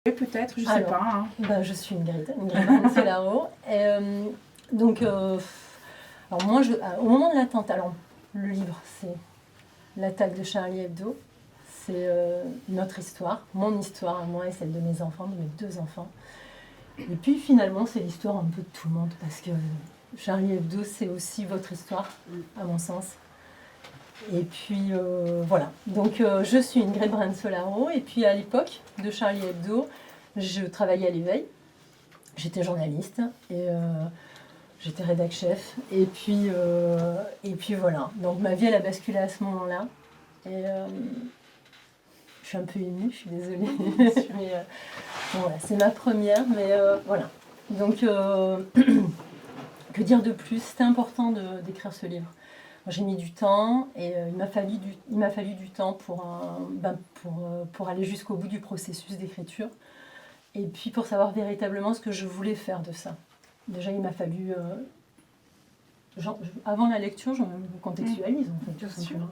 Peut-être, je sais pas. Hein. Je suis Ingrid Solaro. Alors moi, au moment de l'attentat, le livre, c'est l'attaque de Charlie Hebdo. C'est notre histoire, mon histoire à moi et celle de mes enfants, de mes 2 enfants. Et puis finalement, c'est l'histoire un peu de tout le monde, parce que Charlie Hebdo, c'est aussi votre histoire, à mon sens. Et puis voilà, donc je suis Ingrid Solaro, et puis à l'époque de Charlie Hebdo, je travaillais à l'Éveil, j'étais journaliste, et j'étais rédac chef, et puis voilà. Donc ma vie, elle a basculé à ce moment-là, et je suis un peu émue, je suis désolée, mais voilà, c'est ma première, mais voilà. Donc, que dire de plus? C'était important d'écrire ce livre. J'ai mis du temps et il m'a fallu du temps pour aller jusqu'au bout du processus d'écriture et puis pour savoir véritablement ce que je voulais faire de ça. Déjà, il m'a fallu... avant la lecture, je me contextualise en fait, tout simplement.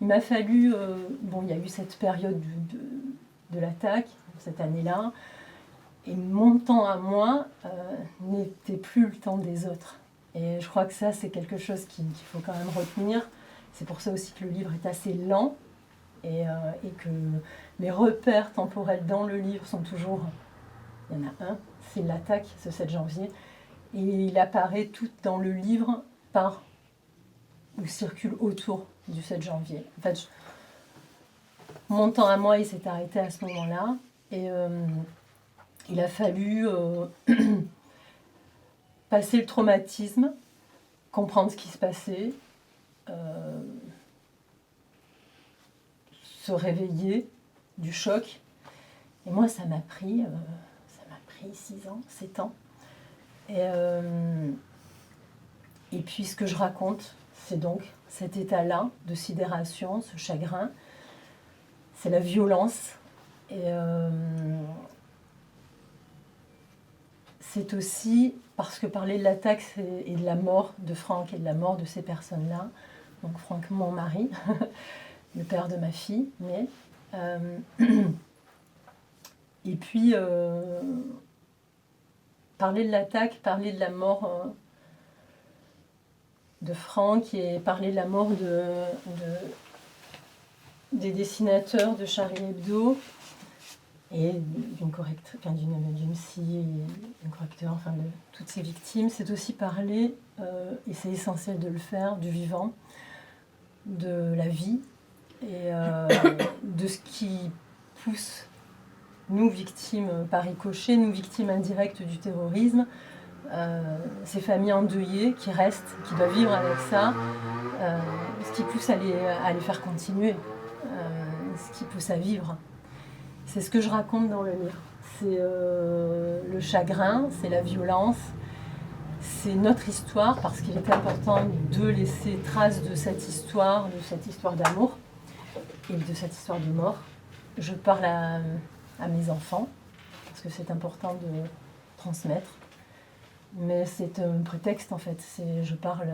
Il m'a fallu... il y a eu cette période de l'attaque, cette année-là, et mon temps à moi n'était plus le temps des autres. Et je crois que ça, c'est quelque chose qu'il faut quand même retenir. C'est pour ça aussi que le livre est assez lent et que les repères temporels dans le livre sont toujours... Il y en a un, c'est l'attaque, ce 7 janvier. Et il apparaît tout dans le livre ou circule autour du 7 janvier. En fait, mon temps à moi, il s'est arrêté à ce moment-là. Et il a fallu... passer le traumatisme, comprendre ce qui se passait, se réveiller du choc. Et moi, ça m'a pris 6 ans, 7 ans. Et puis, ce que je raconte, c'est donc cet état-là de sidération, ce chagrin. C'est la violence. Et c'est aussi... Parce que parler de l'attaque et de la mort de Franck et de la mort de ces personnes-là, donc Franck, mon mari, le père de ma fille, mais... et puis, parler de l'attaque, parler de la mort de Franck et parler de la mort des dessinateurs de Charlie Hebdo, et d'une psy, d'une correcteur, enfin de toutes ces victimes, c'est aussi parler, et c'est essentiel de le faire, du vivant, de la vie, et de ce qui pousse nous, victimes par ricochet, nous, victimes indirectes du terrorisme, ces familles endeuillées qui restent, qui doivent vivre avec ça, ce qui pousse à les faire continuer, ce qui pousse à vivre. C'est ce que je raconte dans le livre. C'est le chagrin, c'est la violence, c'est notre histoire, parce qu'il était important de laisser trace de cette histoire d'amour et de cette histoire de mort. Je parle à mes enfants, parce que c'est important de transmettre. Mais c'est un prétexte, en fait. Je parle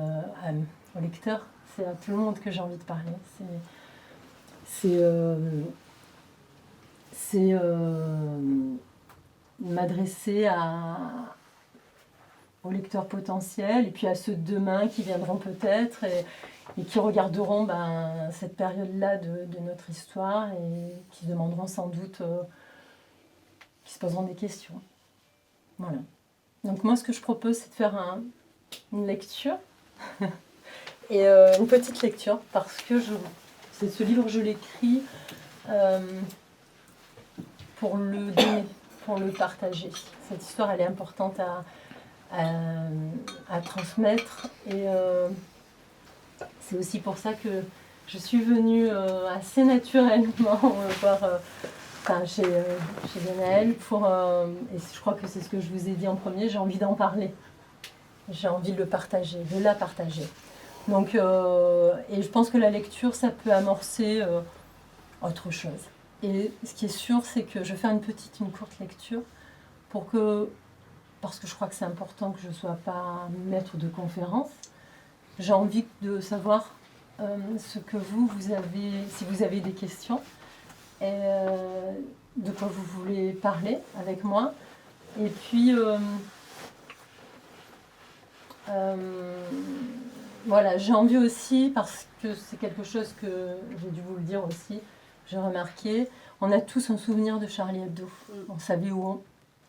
au lecteur, c'est à tout le monde que j'ai envie de parler. C'est m'adresser aux lecteurs potentiels et puis à ceux de demain qui viendront peut-être et qui regarderont cette période-là de notre histoire et qui demanderont sans doute, qui se poseront des questions. Voilà. Donc moi, ce que je propose, c'est de faire une lecture et une petite lecture parce que ce livre, je l'écris pour le donner, pour le partager. Cette histoire, elle est importante à transmettre. Et c'est aussi pour ça que je suis venue assez naturellement chez Gwenaëlle. Et je crois que c'est ce que je vous ai dit en premier, j'ai envie d'en parler. J'ai envie de le partager, de la partager. Donc, et je pense que la lecture, ça peut amorcer autre chose. Et ce qui est sûr, c'est que je vais faire une courte lecture parce que je crois que c'est important que je ne sois pas maître de conférence. J'ai envie de savoir ce que vous avez, si vous avez des questions. et de quoi vous voulez parler avec moi. Et puis, voilà, j'ai envie aussi, parce que c'est quelque chose que j'ai dû vous le dire aussi, j'ai remarqué, on a tous un souvenir de Charlie Hebdo. On savait où on...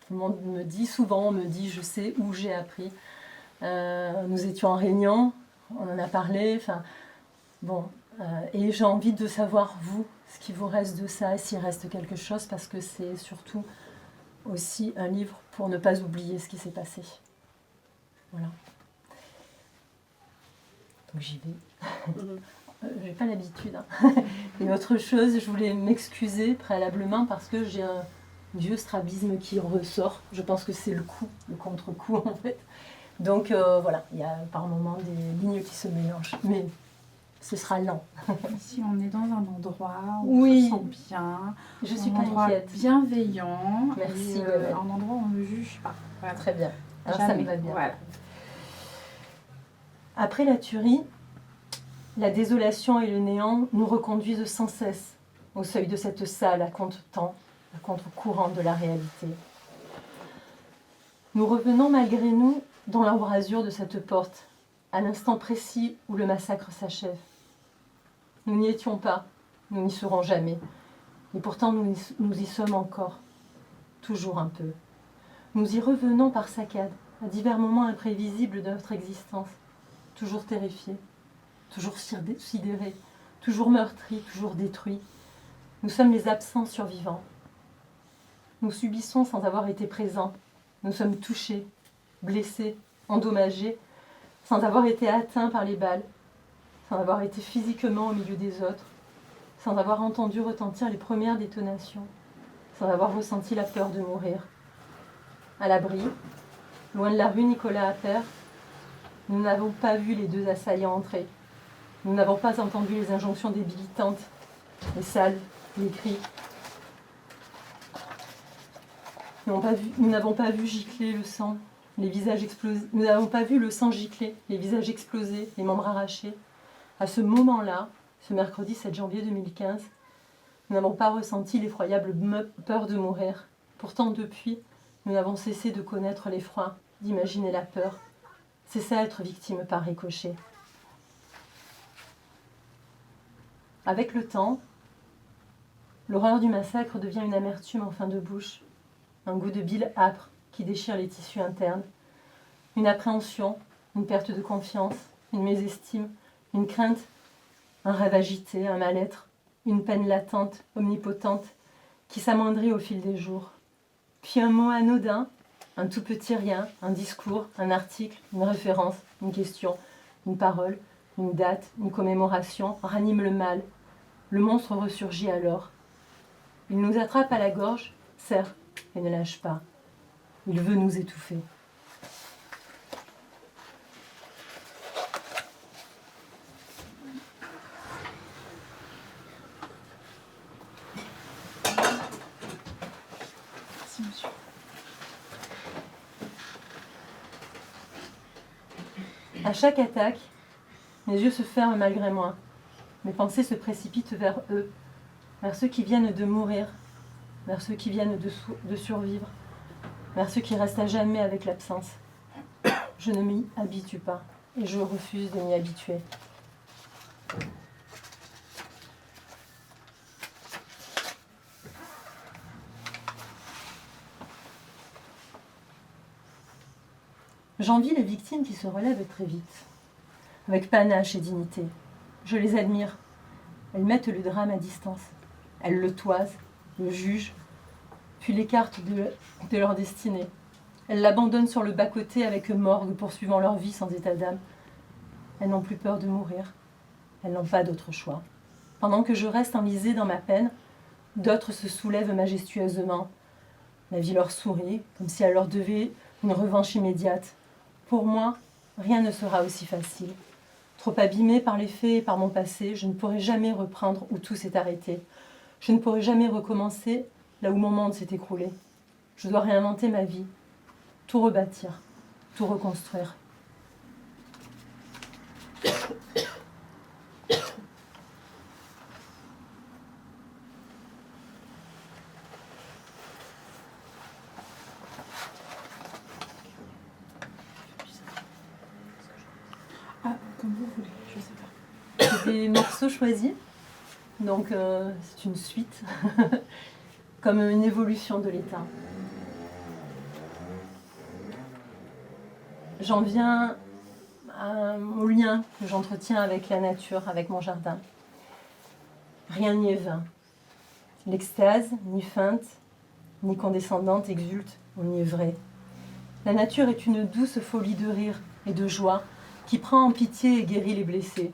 Tout le monde me dit, souvent on me dit, je sais où j'ai appris. Nous étions en réunion, on en a parlé, enfin, bon, et j'ai envie de savoir, vous, ce qui vous reste de ça, et s'il reste quelque chose, parce que c'est surtout aussi un livre pour ne pas oublier ce qui s'est passé. Voilà. Donc j'y vais. J'ai pas l'habitude. Hein. Et autre chose, je voulais m'excuser préalablement parce que j'ai un vieux strabisme qui ressort. Je pense que c'est le coup, le contre-coup en fait. Donc voilà, il y a par moments des lignes qui se mélangent, mais ce sera lent. Ici, on est dans un endroit où oui, on se sent bien. Je suis pas endroit inquiète. Bienveillant. Merci. Un endroit où on ne juge pas. Voilà. Très bien. Alors Jamais. Ça me va bien. Voilà. Après la tuerie, la désolation et le néant nous reconduisent sans cesse au seuil de cette salle à contre-temps, à contre-courant de la réalité. Nous revenons malgré nous dans l'embrasure de cette porte, à l'instant précis où le massacre s'achève. Nous n'y étions pas, nous n'y serons jamais, et pourtant nous y sommes encore, toujours un peu. Nous y revenons par saccades, à divers moments imprévisibles de notre existence, toujours terrifiés, toujours sidérés, toujours meurtris, toujours détruits. Nous sommes les absents survivants. Nous subissons sans avoir été présents. Nous sommes touchés, blessés, endommagés, sans avoir été atteints par les balles, sans avoir été physiquement au milieu des autres, sans avoir entendu retentir les premières détonations, sans avoir ressenti la peur de mourir. À l'abri, loin de la rue Nicolas Appert, nous n'avons pas vu les deux assaillants entrer. Nous n'avons pas entendu les injonctions débilitantes, les salves, les cris. Nous n'avons pas vu gicler le sang, les visages explosés. Nous n'avons pas vu le sang gicler, les visages explosés, les membres arrachés. À ce moment-là, ce mercredi 7 janvier 2015, nous n'avons pas ressenti l'effroyable peur de mourir. Pourtant, depuis, nous n'avons cessé de connaître l'effroi, d'imaginer la peur. C'est ça être victime par ricochet. Avec le temps, l'horreur du massacre devient une amertume en fin de bouche, un goût de bile âpre qui déchire les tissus internes, une appréhension, une perte de confiance, une mésestime, une crainte, un rêve agité, un mal-être, une peine latente, omnipotente, qui s'amoindrit au fil des jours. Puis un mot anodin, un tout petit rien, un discours, un article, une référence, une question, une parole, une date, une commémoration, ranime le mal. Le monstre ressurgit alors. Il nous attrape à la gorge, serre et ne lâche pas. Il veut nous étouffer. Merci, monsieur. À chaque attaque, mes yeux se ferment malgré moi. Mes pensées se précipitent vers eux, vers ceux qui viennent de mourir, vers ceux qui viennent de survivre, vers ceux qui restent à jamais avec l'absence. Je ne m'y habitue pas et je refuse de m'y habituer. J'envie les victimes qui se relèvent très vite, avec panache et dignité. Je les admire. Elles mettent le drame à distance. Elles le toisent, le jugent, puis l'écartent de leur destinée. Elles l'abandonnent sur le bas-côté avec morgue, poursuivant leur vie sans état d'âme. Elles n'ont plus peur de mourir. Elles n'ont pas d'autre choix. Pendant que je reste enlisée dans ma peine, d'autres se soulèvent majestueusement. La vie leur sourit, comme si elle leur devait une revanche immédiate. Pour moi, rien ne sera aussi facile. Trop abîmée par les faits et par mon passé, je ne pourrai jamais reprendre où tout s'est arrêté. Je ne pourrai jamais recommencer là où mon monde s'est écroulé. Je dois réinventer ma vie, tout rebâtir, tout reconstruire. Comme vous voulez, je sais pas. C'est des morceaux choisis, donc c'est une suite, comme une évolution de l'état. J'en viens au lien que j'entretiens avec la nature, avec mon jardin. Rien n'y est vain. L'extase, ni feinte, ni condescendante, exulte, on y est vrai. La nature est une douce folie de rire et de joie qui prend en pitié et guérit les blessés.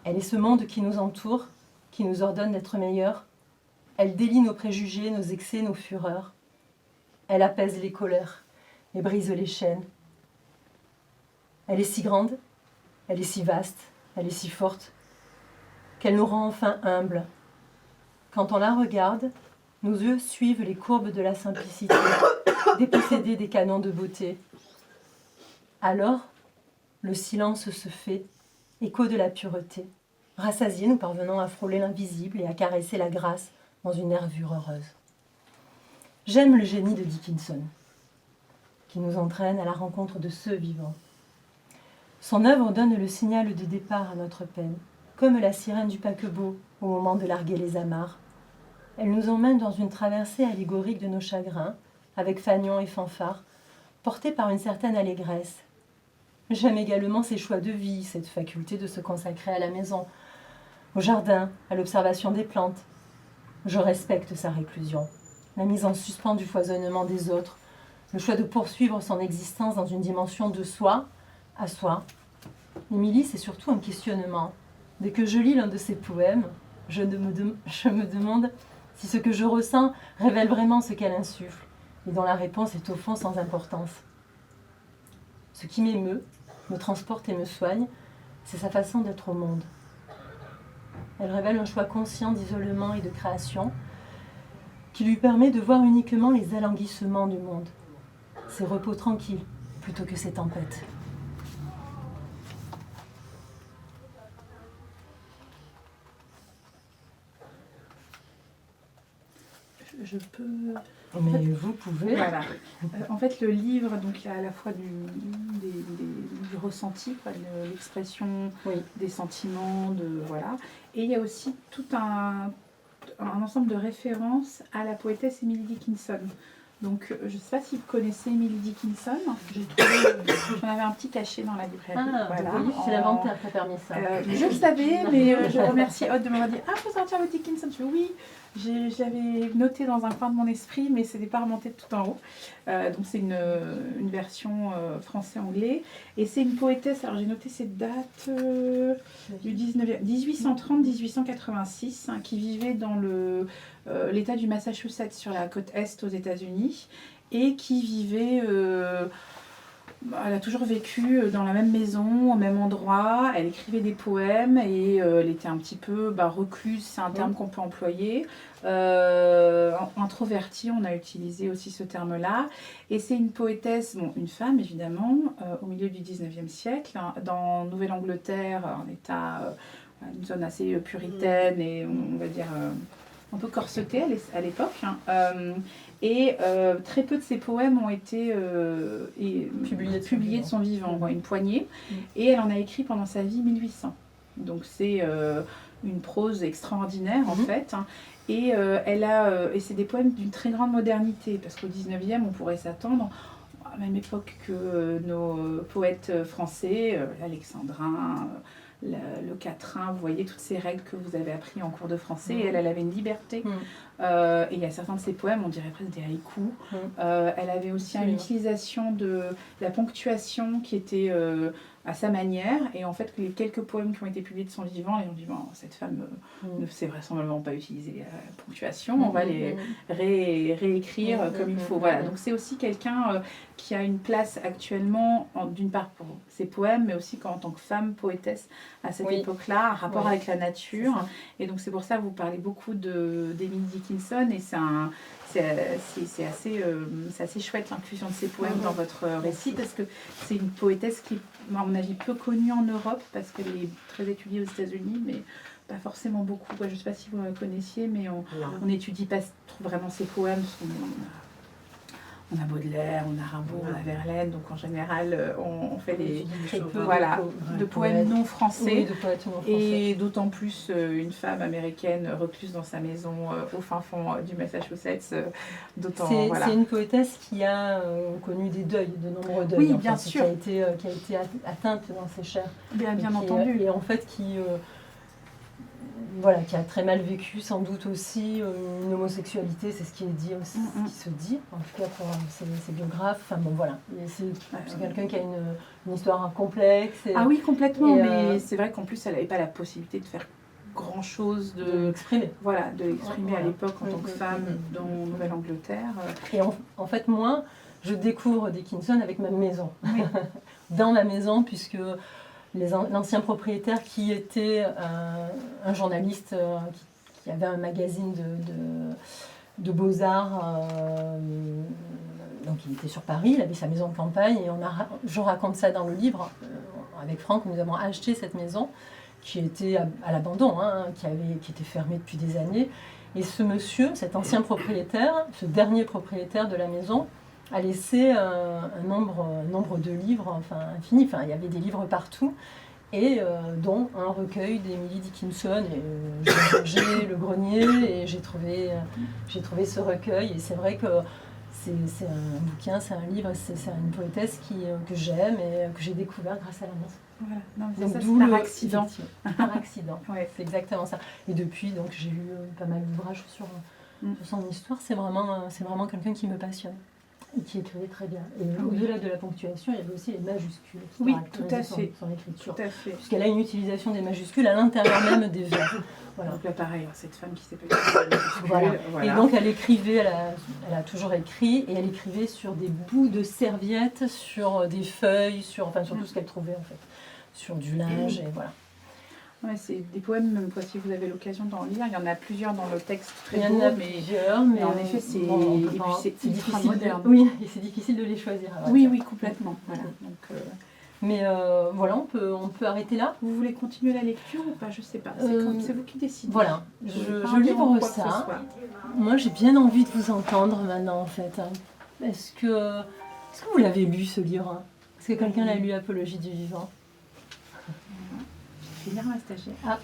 Elle est ce monde qui nous entoure, qui nous ordonne d'être meilleurs. Elle délie nos préjugés, nos excès, nos fureurs. Elle apaise les colères et brise les chaînes. Elle est si grande, elle est si vaste, elle est si forte, qu'elle nous rend enfin humbles. Quand on la regarde, nos yeux suivent les courbes de la simplicité, dépossédés des canons de beauté. Alors, le silence se fait, écho de la pureté. Rassasiés, nous parvenons à frôler l'invisible et à caresser la grâce dans une nervure heureuse. J'aime le génie de Dickinson, qui nous entraîne à la rencontre de ceux vivants. Son œuvre donne le signal de départ à notre peine, comme la sirène du paquebot au moment de larguer les amarres. Elle nous emmène dans une traversée allégorique de nos chagrins, avec fanion et fanfare, portée par une certaine allégresse. J'aime également ses choix de vie, cette faculté de se consacrer à la maison, au jardin, à l'observation des plantes. Je respecte sa réclusion, la mise en suspens du foisonnement des autres, le choix de poursuivre son existence dans une dimension de soi à soi. Émilie, c'est surtout un questionnement. Dès que je lis l'un de ses poèmes, je me demande si ce que je ressens révèle vraiment ce qu'elle insuffle, et dont la réponse est au fond sans importance. Ce qui m'émeut, me transporte et me soigne, c'est sa façon d'être au monde. Elle révèle un choix conscient d'isolement et de création, qui lui permet de voir uniquement les alanguissements du monde, ses repos tranquilles, plutôt que ses tempêtes. Je peux... Mais vous pouvez. Voilà. En fait, le livre, donc il y a à la fois du ressenti, quoi, de l'expression Oui. des sentiments, voilà. Et il y a aussi tout un ensemble de références à la poétesse Emily Dickinson. Donc, je ne sais pas si vous connaissez Emily Dickinson. J'ai trouvé, j'en avais un petit cachet dans la librairie. Ah, voilà, oui, c'est l'inventaire qui a permis ça. Je le savais, mais je remercie Aude de m'avoir dit « Ah, il faut sortir le Dickinson ». Je dis « Oui ». Je l'avais noté dans un coin de mon esprit, mais ce n'est pas remonté tout en haut. Donc c'est une version français-anglais. Et c'est une poétesse, alors j'ai noté cette date du 1830-1886, hein, qui vivait dans l'État du Massachusetts, sur la côte Est aux États-Unis, et qui vivait... elle a toujours vécu dans la même maison, au même endroit. Elle écrivait des poèmes et elle était un petit peu recluse, c'est un terme qu'on peut employer. Introvertie, on a utilisé aussi ce terme-là. Et c'est une poétesse, bon, une femme évidemment, au milieu du 19e siècle, hein, dans Nouvelle-Angleterre, en état, une zone assez puritaine et on va dire un peu corsetée à l'époque. Hein. Et très peu de ses poèmes ont été publiés de son vivant, une poignée. Et elle en a écrit pendant sa vie 1800. Donc c'est une prose extraordinaire en fait. Hein. Et, et c'est des poèmes d'une très grande modernité, parce qu'au 19e, on pourrait s'attendre, à la même époque que nos poètes français, l'alexandrin, le quatrain, vous voyez toutes ces règles que vous avez appris en cours de français, et elle avait une liberté. Et il y a certains de ses poèmes, on dirait presque des haïkus. Elle avait aussi une utilisation de la ponctuation qui était à sa manière, et en fait les quelques poèmes qui ont été publiés de son vivant, et on dit bon, cette femme ne sait vraisemblablement pas utiliser la ponctuation, on va les réécrire comme il faut. Voilà. Donc c'est aussi quelqu'un qui a une place actuellement, d'une part pour ses poèmes, mais aussi en tant que femme poétesse à cette époque-là, un rapport avec la nature. Et donc c'est pour ça que vous parlez beaucoup d'Emily Dickinson, et c'est assez chouette l'inclusion de ces poèmes dans votre récit, parce que c'est une poétesse qui, à mon avis, peu connue en Europe, parce qu'elle est très étudiée aux États-Unis, mais pas forcément beaucoup. Je ne sais pas si vous la connaissiez, mais on n'étudie pas trop vraiment ses poèmes. On a Baudelaire, on a Rimbaud, on a Verlaine, donc en général, on fait Très peu voilà, de poèmes non Oui, français. de poètes non français. Et d'autant plus une femme américaine recluse dans sa maison au fin fond du Massachusetts, d'autant voilà. C'est une poétesse qui a connu des deuils, de nombreux deuils. Oui, en bien fait, sûr. Qui a été atteinte dans ses chairs. Bien Et entendu. Et en fait, voilà, qui a très mal vécu sans doute aussi une homosexualité, c'est ce qui est dit aussi, qui se dit, en tout cas pour ses biographes. Enfin bon, voilà. C'est quelqu'un qui a une histoire complexe. Ah oui, complètement, et, mais c'est vrai qu'en plus, elle n'avait pas la possibilité de faire grand-chose de l'exprimer. Voilà, de l'exprimer Voilà. à l'époque en tant que femme dans Nouvelle-Angleterre. Et en fait, moi, je découvre Dickinson avec ma maison. Oui. Dans ma maison, puisque l'ancien propriétaire qui était un journaliste qui avait un magazine de beaux-arts, donc il était sur Paris, il avait sa maison de campagne, et je raconte ça dans le livre, avec Franck, nous avons acheté cette maison, qui était à l'abandon, hein, qui était fermée depuis des années, et ce monsieur, cet ancien propriétaire, ce dernier propriétaire de la maison, a laissé un nombre de livres, enfin infini, enfin il y avait des livres partout, et dont un recueil d'Emily Dickinson. Et j'ai rangé le grenier et j'ai trouvé ce recueil, et c'est vrai que c'est un bouquin, c'est un livre, c'est une poétesse que j'aime et que j'ai découvert grâce à la maison. Voilà. Non, mais Donc, ça, d'où c'est par accident. Par accident, Ouais. c'est exactement ça. Et depuis, donc, j'ai lu pas mal d'ouvrages sur son histoire. C'est vraiment quelqu'un qui me passionne et qui écrivait très bien. Et au-delà de la ponctuation, il y avait aussi les majuscules qui caractérisaient son écriture. Tout à fait. Puisqu'elle a une utilisation des majuscules à l'intérieur même des vers. Voilà. Donc là, pareil, cette femme qui s'appelle voilà. Et donc, elle écrivait, elle a toujours écrit, et elle écrivait sur des bouts de serviettes, sur des feuilles, sur tout ce qu'elle trouvait, en fait. Sur du linge, et voilà. Ouais, c'est des poèmes, même si vous avez l'occasion d'en lire. Il y en a plusieurs dans le texte très beau. Il y en a plusieurs, mais en effet, c'est difficile moderne. Oui, et c'est difficile de les choisir. Oui, complètement. Voilà. Donc, mais voilà, on peut arrêter là. Vous voulez continuer la lecture ou pas? Je sais pas. C'est vous qui décidez. Voilà, je livre ça. Moi, j'ai bien envie de vous entendre maintenant, en fait. Est-ce que vous l'avez lu, ce livre? Est-ce que quelqu'un l'a lu, Apologie du vivant? Je vais lire ma stagiaire.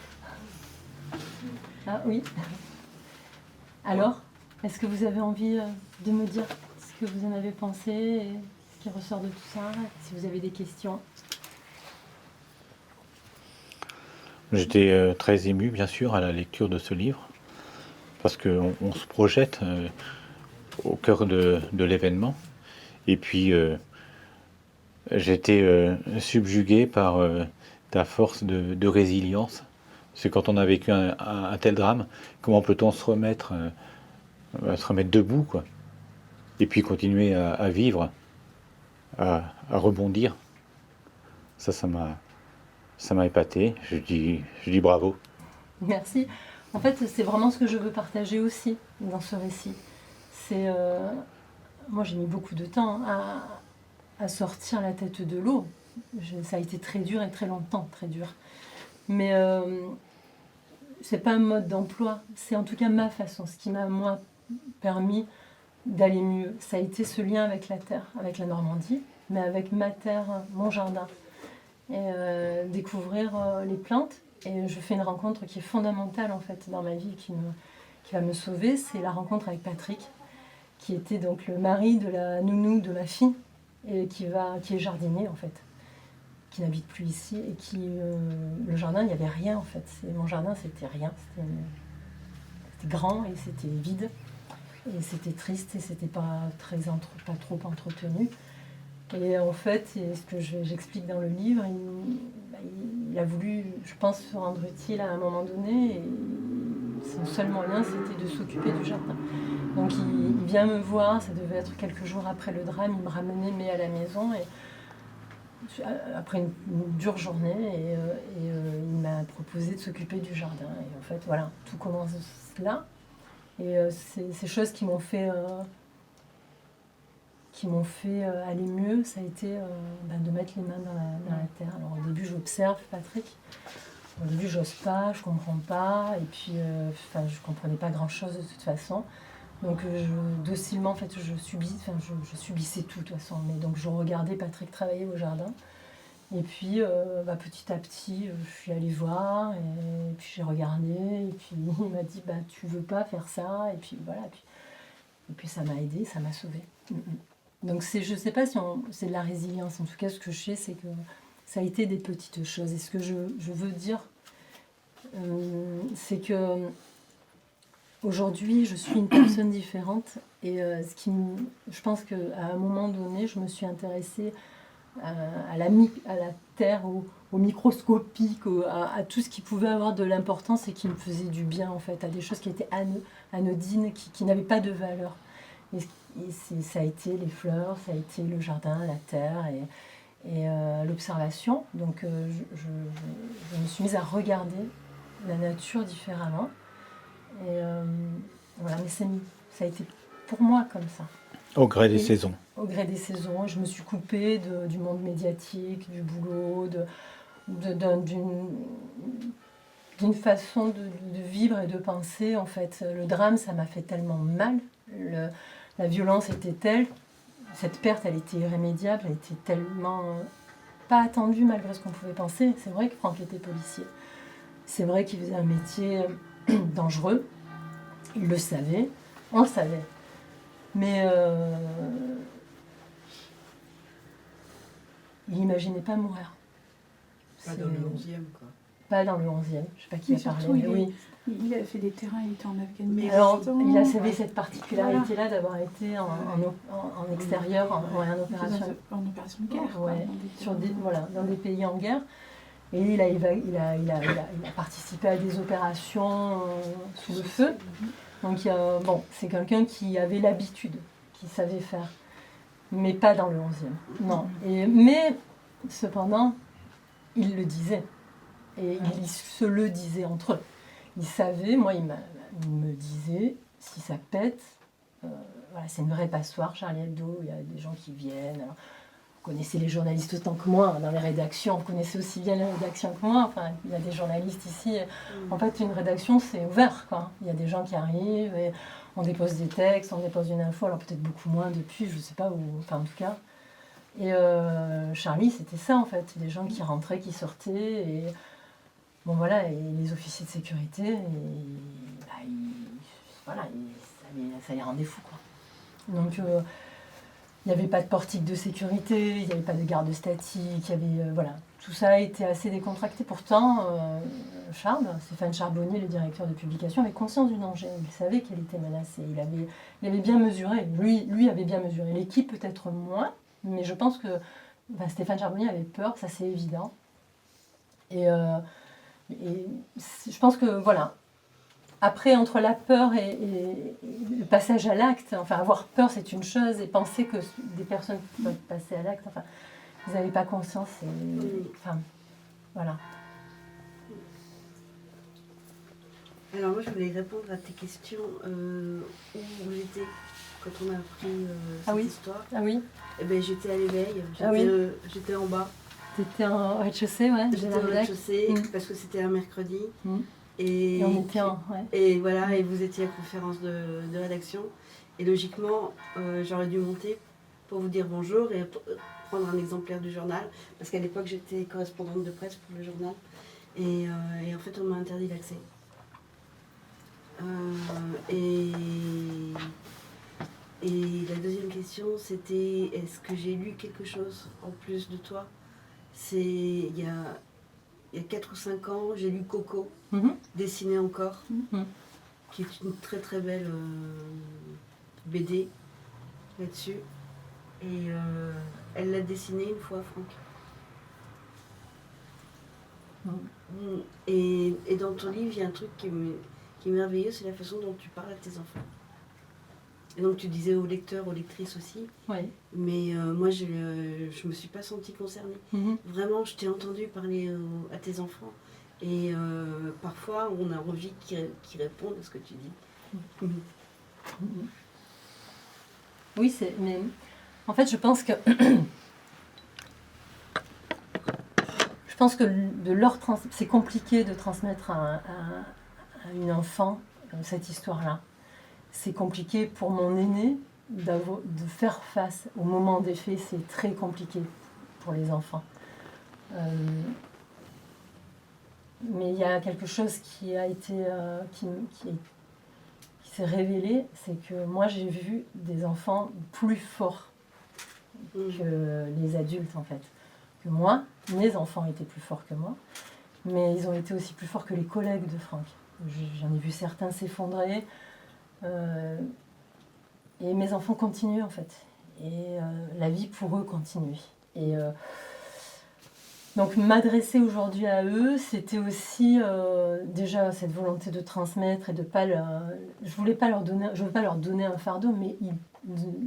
Ah oui. Alors, est-ce que vous avez envie de me dire ce que vous en avez pensé et ce qui ressort de tout ça? Si vous avez des questions. J'étais très ému, bien sûr, à la lecture de ce livre, parce qu'on se projette au cœur de l'événement. Et puis, j'étais subjugué par ta force de résilience. C'est quand on a vécu un tel drame, comment peut-on se remettre debout, quoi, et puis continuer à vivre, à rebondir. Ça m'a épaté. Je dis bravo. Merci. En fait, c'est vraiment ce que je veux partager aussi dans ce récit. C'est moi, j'ai mis beaucoup de temps à sortir la tête de l'eau. Ça a été très dur et très longtemps, très dur. Mais c'est pas un mode d'emploi, c'est en tout cas ma façon, ce qui m'a, moi, permis d'aller mieux. Ça a été ce lien avec la terre, avec la Normandie, mais avec ma terre, mon jardin. Et découvrir les plantes. Et je fais une rencontre qui est fondamentale, en fait, dans ma vie, qui va me sauver. C'est la rencontre avec Patrick, qui était donc le mari de la nounou de ma fille, et qui est jardinier, en fait, qui n'habite plus ici, et le jardin, il n'y avait rien, en fait. Mon jardin, c'était rien. C'était grand et c'était vide. Et c'était triste et c'était pas trop entretenu. Et en fait, ce que j'explique dans le livre, il a voulu, je pense, se rendre utile à un moment donné. Et son seul moyen, c'était de s'occuper du jardin. Donc il vient me voir, ça devait être quelques jours après le drame, il me ramenait à la maison. Et après une dure journée, et il m'a proposé de s'occuper du jardin. Et en fait, voilà, tout commence là. Et ces choses qui m'ont fait aller mieux, ça a été de mettre les mains dans la terre. Alors au début, j'observe Patrick. Au début, j'ose pas, je comprends pas. Et puis, je comprenais pas grand-chose de toute façon. Donc docilement, en fait, je subissais tout de toute façon. Mais donc je regardais Patrick travailler au jardin. Et puis petit à petit, je suis allée voir et puis j'ai regardé. Et puis il m'a dit tu veux pas faire ça. Et puis voilà. Et puis ça m'a aidée, ça m'a sauvée. Donc je sais pas si c'est de la résilience. En tout cas, ce que je sais, c'est que ça a été des petites choses. Et ce que je veux dire, c'est que aujourd'hui, je suis une personne différente et je pense qu'à un moment donné, je me suis intéressée à la terre, au microscopique, à tout ce qui pouvait avoir de l'importance et qui me faisait du bien, en fait, à des choses qui étaient anodines, qui n'avaient pas de valeur. Et ça a été les fleurs, ça a été le jardin, la terre et l'observation. Donc je me suis mise à regarder la nature différemment. Et voilà, mais ça a été pour moi comme ça. Au gré des saisons. Au gré des saisons, je me suis coupée du monde médiatique, du boulot, d'une façon de vivre et de penser. En fait, le drame, ça m'a fait tellement mal. La violence était telle, cette perte, elle était irrémédiable, elle était tellement pas attendue malgré ce qu'on pouvait penser. C'est vrai que Franck était policier. C'est vrai qu'il faisait un métier dangereux. Il le savait, on le savait. Mais il n'imaginait pas mourir. Pas dans le 11e, quoi. Pas dans le 11e, je ne sais pas qui a parlé. Mais oui. Il a fait des terrains, il était en Afghanistan. Alors, il a savait cette particularité-là d'avoir été en extérieur, en opération. En opération de guerre. Ouais, dans des pays en guerre. Et il a participé à des opérations sous le feu. Donc, c'est quelqu'un qui avait l'habitude, qui savait faire. Mais pas dans le 11e. Non. Mais, cependant, il le disait. Et ils se le disaient entre eux. Il savait, moi, il me disait, si ça pète, voilà, c'est une vraie passoire, Charlie Hebdo, il y a des gens qui viennent. Alors, vous connaissez les journalistes autant que moi, dans les rédactions, vous connaissez aussi bien les rédactions que moi, enfin, il y a des journalistes ici. En fait, une rédaction, c'est ouvert, quoi. Il y a des gens qui arrivent, et on dépose des textes, on dépose une info, alors peut-être beaucoup moins depuis, je ne sais pas, enfin en tout cas. Et Charlie, c'était ça, en fait, des gens qui rentraient, qui sortaient, et... Bon voilà, et les officiers de sécurité, ça les rendait fous, quoi. Donc il n'y avait pas de portique de sécurité, il n'y avait pas de garde statique, il y avait tout ça a été assez décontracté. Pourtant, Stéphane Charbonnier, le directeur de publication, avait conscience du danger. Il savait qu'elle était menacée. Il avait bien mesuré. Lui avait bien mesuré. L'équipe peut-être moins, mais je pense que Stéphane Charbonnier avait peur, ça c'est évident. Et je pense que, voilà, après, entre la peur et le passage à l'acte, enfin, avoir peur, c'est une chose, et penser que des personnes peuvent passer à l'acte, enfin, ils n'avaient pas conscience, enfin, voilà. Alors, moi, je voulais répondre à tes questions. Où j'étais quand on a appris cette histoire. Ah oui. Eh ben, j'étais à l'éveil, j'étais en bas. T'étais en rez-de-chaussée, ouais. J'étais au rez-de-chaussée parce que c'était un mercredi. Et on était et voilà, et vous étiez à conférence de rédaction. Et logiquement, j'aurais dû monter pour vous dire bonjour et prendre un exemplaire du journal. Parce qu'à l'époque, j'étais correspondante de presse pour le journal. Et en fait, on m'a interdit l'accès. Et la deuxième question, c'était est-ce que j'ai lu quelque chose en plus de toi ? C'est il y a 4 ou 5 ans, j'ai lu Coco, Dessiner encore, qui est une très très belle BD là-dessus. Et elle l'a dessinée une fois, Franck. Et dans ton livre, il y a un truc qui est merveilleux, c'est la façon dont tu parles à tes enfants. Et donc tu disais aux lecteurs, aux lectrices aussi. Oui. Mais moi, je me suis pas sentie concernée. Vraiment, je t'ai entendu parler à tes enfants. Et parfois, on a envie qu'ils répondent à ce que tu dis. Oui, mais en fait, je pense que c'est compliqué de transmettre à une enfant cette histoire-là. c'est compliqué pour mon aîné de faire face au moment des faits, c'est très compliqué pour les enfants. Mais il y a quelque chose qui a été, qui s'est révélé, c'est que moi j'ai vu des enfants plus forts que les adultes en fait. Que moi, mes enfants étaient plus forts que moi, mais ils ont été aussi plus forts que les collègues de Franck. J'en ai vu certains s'effondrer, et mes enfants continuent en fait. Et la vie pour eux continue. Et donc m'adresser aujourd'hui à eux, c'était aussi déjà cette volonté de transmettre et de pas leur... Je veux pas leur donner un fardeau, mais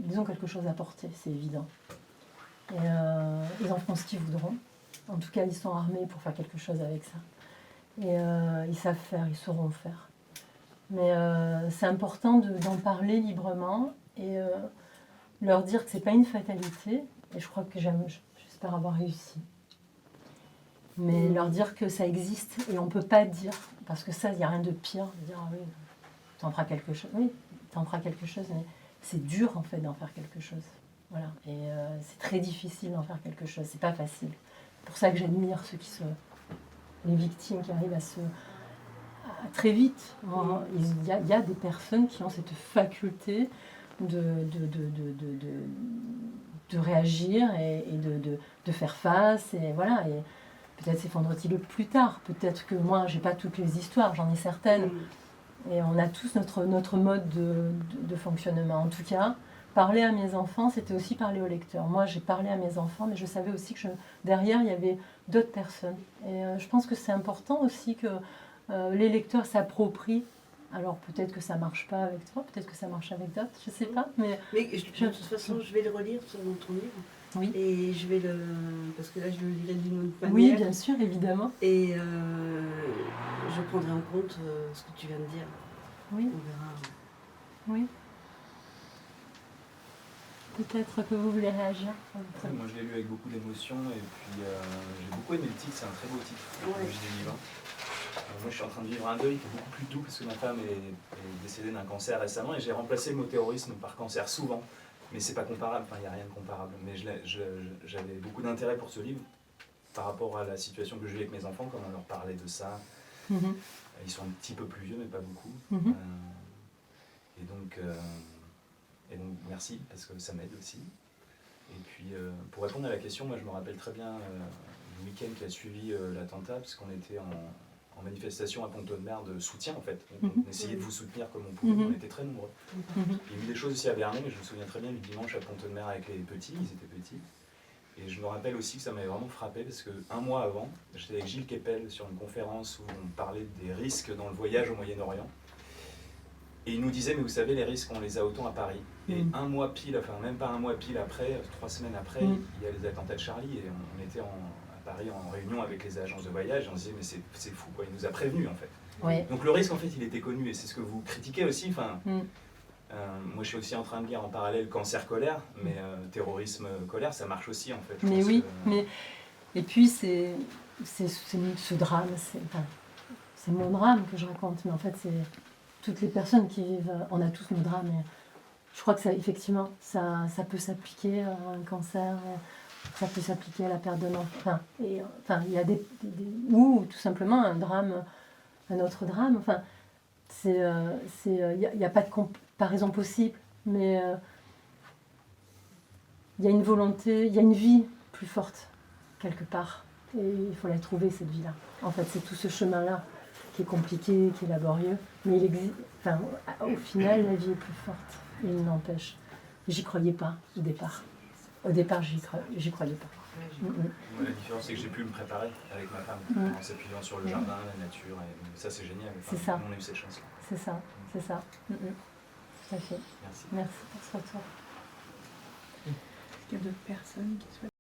ils ont quelque chose à porter, c'est évident. Et ils en feront ce qu'ils voudront. En tout cas, ils sont armés pour faire quelque chose avec ça. Et ils savent faire, ils sauront faire. Mais c'est important d'en parler librement et leur dire que c'est pas une fatalité. Et je crois que j'espère avoir réussi. Mais leur dire que ça existe et on peut pas dire, parce que ça, il n'y a rien de pire, de dire ah oui, t'en feras quelque chose. Oui, t'en feras quelque chose, mais c'est dur en fait d'en faire quelque chose. Voilà. Et c'est très difficile d'en faire quelque chose, c'est pas facile. C'est pour ça que j'admire les victimes qui arrivent très vite. Il y a des personnes qui ont cette faculté de réagir et de faire face. Et voilà. Et peut-être s'effondre-t-il plus tard. Peut-être que moi, j'ai pas toutes les histoires, j'en ai certaines. Et on a tous notre mode de fonctionnement. En tout cas, parler à mes enfants, c'était aussi parler aux lecteurs. Moi, j'ai parlé à mes enfants, mais je savais aussi que derrière, il y avait d'autres personnes. Et je pense que c'est important aussi que les lecteurs s'approprient. Alors peut-être que ça ne marche pas avec toi, peut-être que ça marche avec d'autres, je ne sais pas. Mais de toute façon, je vais le relire dans ton livre. Oui. Et je vais parce que là, je le lirai d'une autre manière. Oui, bien sûr, évidemment. Et je prendrai en compte ce que tu viens de dire. Oui. On verra. Oui. Peut-être que vous voulez réagir. Moi, je l'ai lu avec beaucoup d'émotion et puis j'ai beaucoup aimé le titre. C'est un très beau titre. Ouais. Moi, je suis en train de vivre un deuil qui est beaucoup plus doux parce que ma femme est décédée d'un cancer récemment et j'ai remplacé le mot terrorisme par cancer souvent. Mais c'est pas comparable, enfin il n'y a rien de comparable. Mais j'avais beaucoup d'intérêt pour ce livre par rapport à la situation que je vis avec mes enfants, quand on leur parlait de ça. Mm-hmm. Ils sont un petit peu plus vieux, mais pas beaucoup. Mm-hmm. Et donc merci, parce que ça m'aide aussi. Et puis pour répondre à la question, moi je me rappelle très bien le week-end qui a suivi l'attentat, parce qu'on était en manifestation à Pont-de-Mer de soutien en fait. On essayait de vous soutenir comme on pouvait, on était très nombreux. Il y a eu des choses aussi à Vernet, mais je me souviens très bien du dimanche à Pont-de-Mer avec les petits, ils étaient petits. Et je me rappelle aussi que ça m'avait vraiment frappé parce qu'un mois avant, j'étais avec Gilles Kepel sur une conférence où on parlait des risques dans le voyage au Moyen-Orient. Et il nous disait, mais vous savez, les risques, on les a autant à Paris. Et un mois pile, enfin même pas un mois pile après, 3 semaines après, il y a les attentats de Charlie et on était à Paris en réunion avec les agences de voyage et on se disait, mais c'est fou, quoi. Il nous a prévenus en fait. Oui. Donc le risque, en fait, il était connu et c'est ce que vous critiquez aussi. Enfin, moi, je suis aussi en train de lire en parallèle cancer-colère, mais terrorisme-colère, ça marche aussi en fait. Mais oui, mais et puis c'est ce drame, c'est mon drame que je raconte, mais en fait c'est toutes les personnes qui vivent, on a tous nos drames. Et je crois que ça, effectivement, ça peut s'appliquer à un cancer, ça peut s'appliquer à la perte d'un enfant. Enfin, il y a ou tout simplement un drame, un autre drame. Enfin, il n'y a pas de comparaison possible, mais il y a une volonté, il y a une vie plus forte quelque part, et il faut la trouver cette vie-là. En fait, c'est tout ce chemin-là qui est compliqué, qui est laborieux, mais il existe. Enfin, au final, la vie est plus forte. Il n'empêche. J'y croyais pas au départ. Au départ, j'y croyais pas. Moi, la différence, c'est que j'ai pu me préparer avec ma femme, en s'appuyant sur le jardin, la nature, et ça, c'est génial. Enfin, c'est ça. On a eu cette chance-là. C'est ça, c'est ça. Tout à fait. Merci. Merci pour ce retour. Est-ce qu'il y a d'autres personnes qui souhaitent